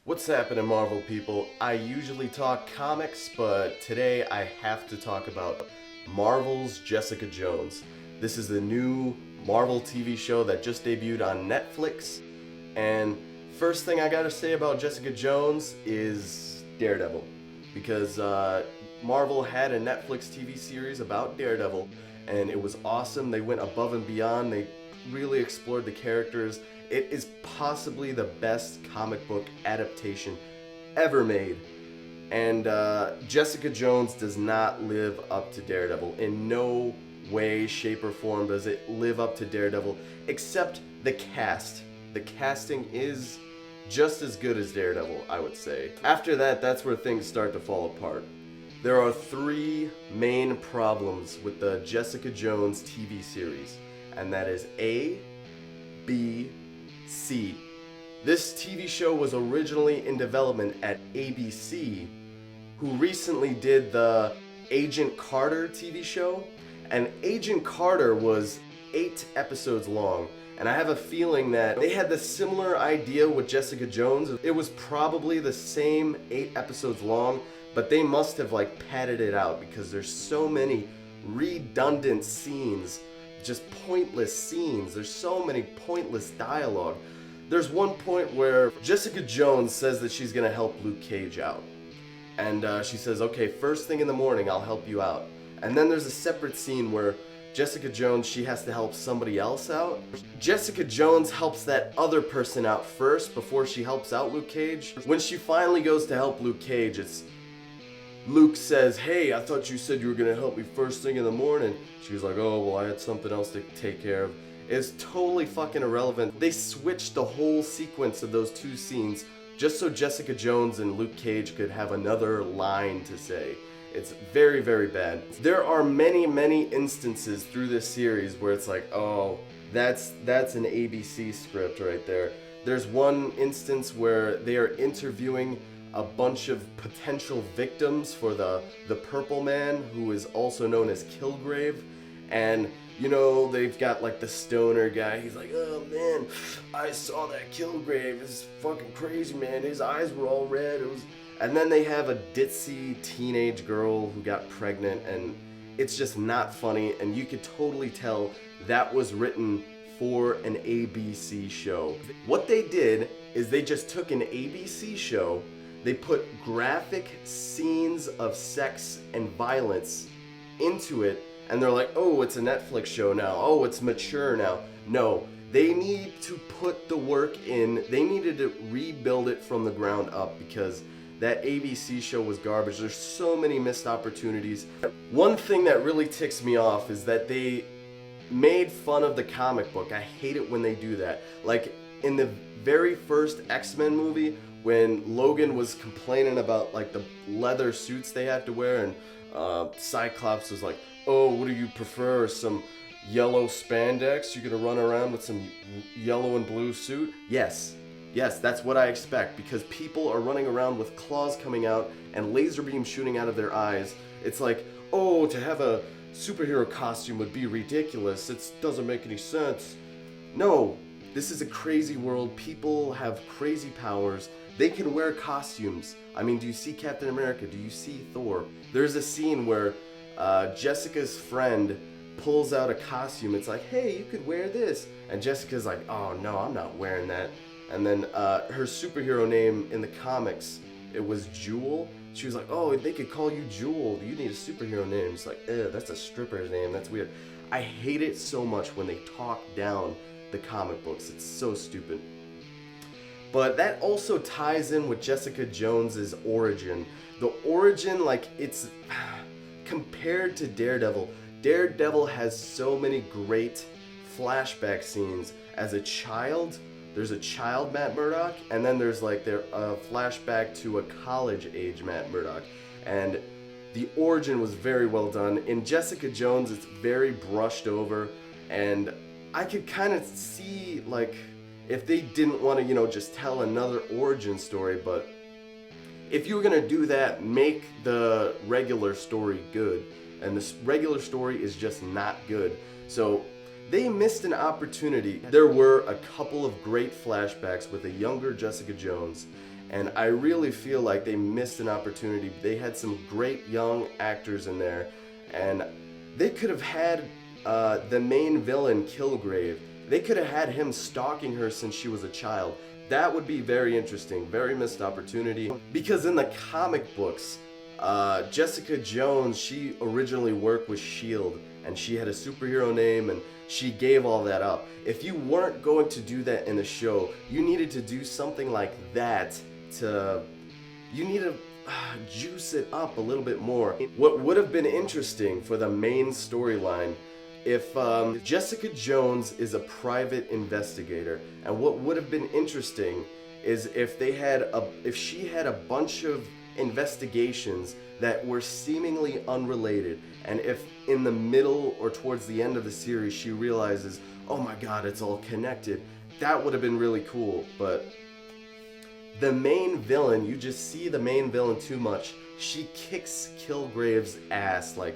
What's happening, Marvel people? I usually talk comics, but today I have to talk about Marvel's Jessica Jones. This is the new Marvel TV show that just debuted on Netflix. And first thing I gotta say about Jessica Jones is Daredevil. Because Marvel had a Netflix TV series about Daredevil, and it was awesome. They went above and beyond. They really explored the characters. It is possibly the best comic book adaptation ever made. And Jessica Jones does not live up to Daredevil. In no way, shape, or form does it live up to Daredevil, except the cast. The casting is just as good as Daredevil, I would say. After that, that's where things start to fall apart. There are three main problems with the Jessica Jones TV series, and that is A, B, C. This TV show was originally in development at ABC, who recently did the Agent Carter TV show, and Agent Carter was 8 episodes long. And I have a feeling that they had the similar idea with Jessica Jones. It was probably the same 8 episodes long, but they must have padded it out because there's so many redundant scenes, just pointless scenes. There's so many pointless dialogue. There's one point where Jessica Jones says that she's gonna help Luke Cage out. And she says, okay, first thing in the morning, I'll help you out. And then there's a separate scene where Jessica Jones, she has to help somebody else out. Jessica Jones helps that other person out first before she helps out Luke Cage. When she finally goes to help Luke Cage, Luke says, hey, I thought you said you were gonna help me first thing in the morning. She was like, oh, well, I had something else to take care of. It's totally fucking irrelevant. They switched the whole sequence of those two scenes just so Jessica Jones and Luke Cage could have another line to say. It's very, very bad. There are many, many instances through this series where it's like, oh, that's an ABC script right there. There's one instance where they are interviewing a bunch of potential victims for the Purple Man, who is also known as Kilgrave, and you know, they've got the stoner guy. He's like, oh man, I saw that Kilgrave. It's fucking crazy, man. His eyes were all red. And then they have a ditzy teenage girl who got pregnant, and it's just not funny, and you could totally tell that was written for an ABC show. What they did is they just took an ABC show, they put graphic scenes of sex and violence into it, and they're like, oh, it's a Netflix show now. Oh, it's mature now. No, they need to put the work in. They needed to rebuild it from the ground up because that ABC show was garbage. There's so many missed opportunities. One thing that really ticks me off is that they made fun of the comic book. I hate it when they do that. Like in the very first X-Men movie, when Logan was complaining about the leather suits they had to wear, and Cyclops was like, oh, what do you prefer, some yellow spandex? You're gonna run around with some yellow and blue suit? Yes, that's what I expect, because people are running around with claws coming out and laser beams shooting out of their eyes. It's like, oh, to have a superhero costume would be ridiculous. It doesn't make any sense. No, this is a crazy world. People have crazy powers. They can wear costumes. I mean, do you see Captain America? Do you see Thor? There's a scene where Jessica's friend pulls out a costume. It's like, hey, you could wear this. And Jessica's like, oh no, I'm not wearing that. And then her superhero name in the comics, it was Jewel. She was like, oh, they could call you Jewel. You need a superhero name. It's like, that's a stripper's name. That's weird. I hate it so much when they talk down the comic books. It's so stupid. But that also ties in with Jessica Jones's origin. The origin, it's compared to Daredevil. Daredevil has so many great flashback scenes. As a child, there's a child Matt Murdock, and then there's a flashback to a college-age Matt Murdock. And the origin was very well done. In Jessica Jones, it's very brushed over, and I could kind of see, if they didn't want to, just tell another origin story, but if you were going to do that, make the regular story good. And this regular story is just not good. So they missed an opportunity. There were a couple of great flashbacks with a younger Jessica Jones, and I really feel like they missed an opportunity. They had some great young actors in there, and they could have had the main villain, Kilgrave, they could have had him stalking her since she was a child. That would be very interesting, very missed opportunity. Because in the comic books, Jessica Jones, she originally worked with S.H.I.E.L.D. and she had a superhero name and she gave all that up. If you weren't going to do that in the show, you needed to do something like that you need to juice it up a little bit more. What would have been interesting for the main storyline if Jessica Jones is a private investigator, and what would have been interesting is if she had a bunch of investigations that were seemingly unrelated, and if in the middle or towards the end of the series she realizes, oh my god, it's all connected. That would have been really cool. But the main villain, you just see the main villain too much. She kicks Kilgrave's ass like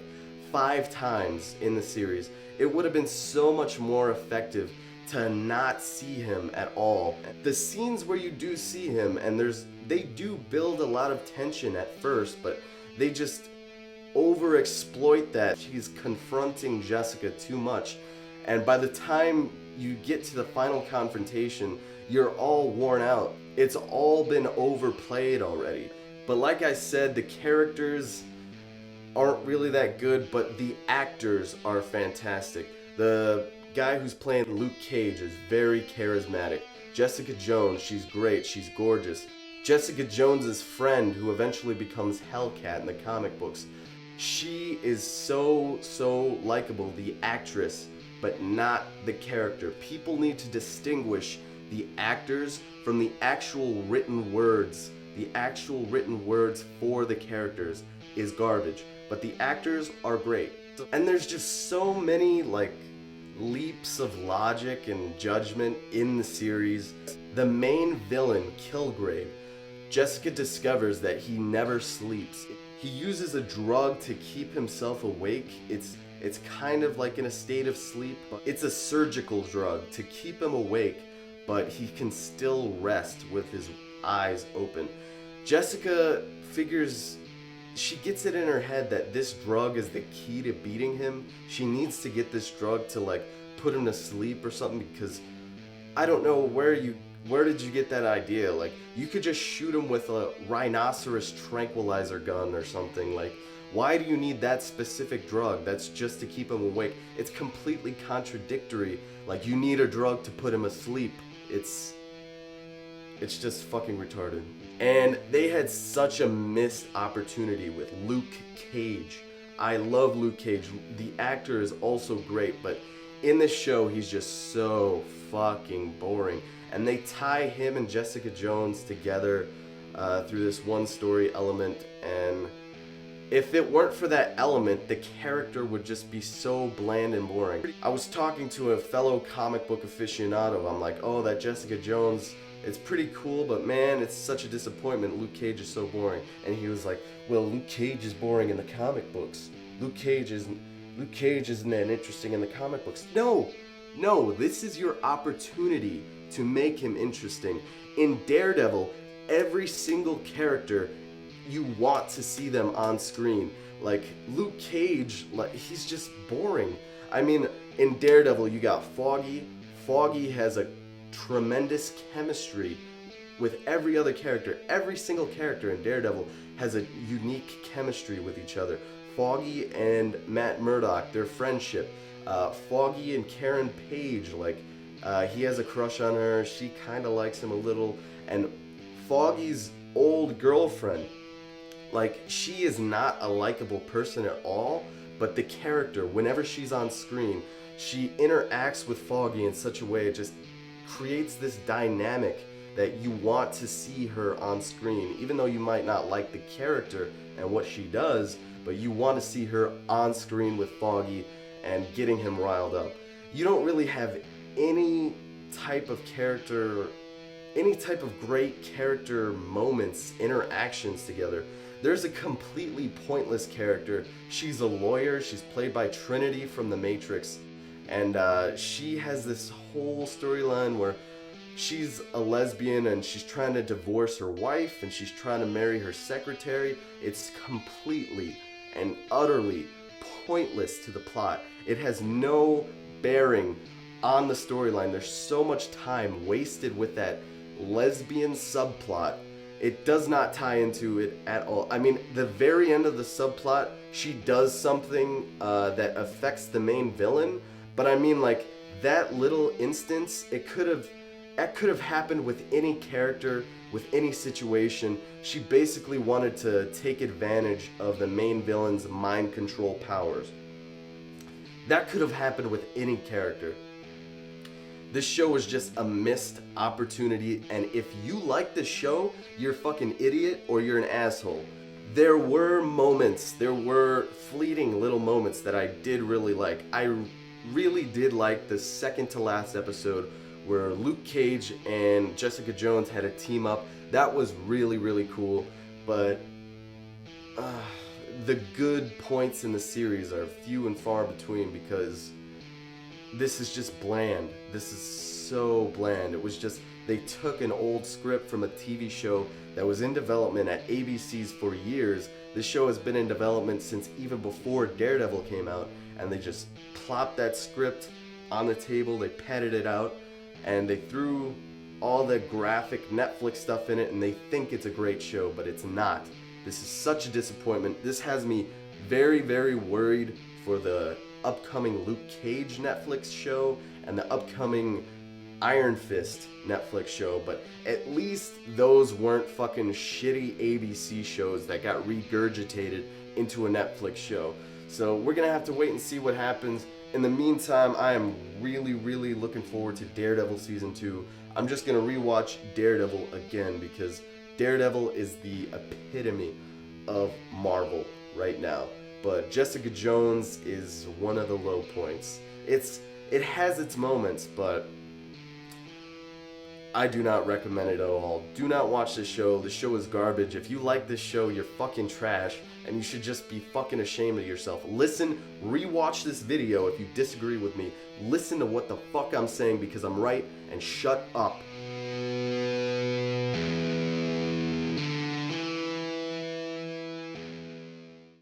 5 times in the series. It would have been so much more effective to not see him at all. The scenes where you do see him, and they do build a lot of tension at first, but they just overexploit that. She's confronting Jessica too much, and by the time you get to the final confrontation, you're all worn out. It's all been overplayed already. But like I said, the characters aren't really that good, but the actors are fantastic. The guy who's playing Luke Cage is very charismatic. Jessica Jones, she's great, she's gorgeous. Jessica Jones's friend, who eventually becomes Hellcat in the comic books, she is so likable, the actress, but not the character. People need to distinguish the actors from the actual written words. The actual written words for the characters is garbage, but the actors are great. And there's just so many leaps of logic and judgment in the series. The main villain, Kilgrave, Jessica discovers that he never sleeps. He uses a drug to keep himself awake. It's kind of like in a state of sleep. It's a surgical drug to keep him awake, but he can still rest with his eyes open. Jessica figures, she gets it in her head that this drug is the key to beating him. She needs to get this drug to put him to sleep or something, because I don't know where did you get that idea? You could just shoot him with a rhinoceros tranquilizer gun or something. Why do you need that specific drug that's just to keep him awake? It's completely contradictory. You need a drug to put him asleep. It's just fucking retarded. And they had such a missed opportunity with Luke Cage. I love Luke Cage. The actor is also great, but in this show he's just so fucking boring. And they tie him and Jessica Jones together through this one story element, and if it weren't for that element, the character would just be so bland and boring. I was talking to a fellow comic book aficionado. I'm like, oh, that Jessica Jones, it's pretty cool, but man, it's such a disappointment. Luke Cage is so boring. And he was like, well, Luke Cage is boring in the comic books. Luke Cage isn't that interesting in the comic books. No, this is your opportunity to make him interesting. In Daredevil, every single character, you want to see them on screen. Luke Cage, he's just boring. I mean, in Daredevil, you got Foggy. Foggy has a tremendous chemistry with every other character. Every single character in Daredevil has a unique chemistry with each other. Foggy and Matt Murdock, their friendship. Foggy and Karen Page, he has a crush on her. She kind of likes him a little. And Foggy's old girlfriend, she is not a likable person at all, but the character, whenever she's on screen, she interacts with Foggy in such a way, it just creates this dynamic that you want to see her on screen, even though you might not like the character and what she does, but you want to see her on screen with Foggy and getting him riled up. You don't really have any type of great character moments, interactions together. There's a completely pointless character. She's a lawyer. She's played by Trinity from The Matrix. And she has this whole storyline where she's a lesbian and she's trying to divorce her wife and she's trying to marry her secretary. It's completely and utterly pointless to the plot. It has no bearing on the storyline. There's so much time wasted with that lesbian subplot. It does not tie into it at all. I mean, the very end of the subplot, she does something that affects the main villain, but I mean, like, that little instance, that could have happened with any character, with any situation. She basically wanted to take advantage of the main villain's mind control powers. That could have happened with any character. This show was just a missed opportunity, and if you like this show, you're a fucking idiot or you're an asshole. There were moments, there were fleeting little moments that I did really like. I really did like the second to last episode where Luke Cage and Jessica Jones had a team up. That was really, really cool, but the good points in the series are few and far between because this is just bland. This is so bland. It was just, they took an old script from a TV show that was in development at ABC's for years. This show has been in development since even before Daredevil came out, and they just plopped that script on the table, they padded it out, and they threw all the graphic Netflix stuff in it, and they think it's a great show, but it's not. This is such a disappointment. This has me very, very worried for the upcoming Luke Cage Netflix show and the upcoming Iron Fist Netflix show, but at least those weren't fucking shitty ABC shows that got regurgitated into a Netflix show. So we're gonna have to wait and see what happens. In the meantime, I am really, really looking forward to Daredevil Season 2. I'm just gonna rewatch Daredevil again because Daredevil is the epitome of Marvel right now. But Jessica Jones is one of the low points. It has its moments, but I do not recommend it at all. Do not watch this show. This show is garbage. If you like this show, you're fucking trash, and you should just be fucking ashamed of yourself. Listen, rewatch this video if you disagree with me. Listen to what the fuck I'm saying because I'm right, and shut up.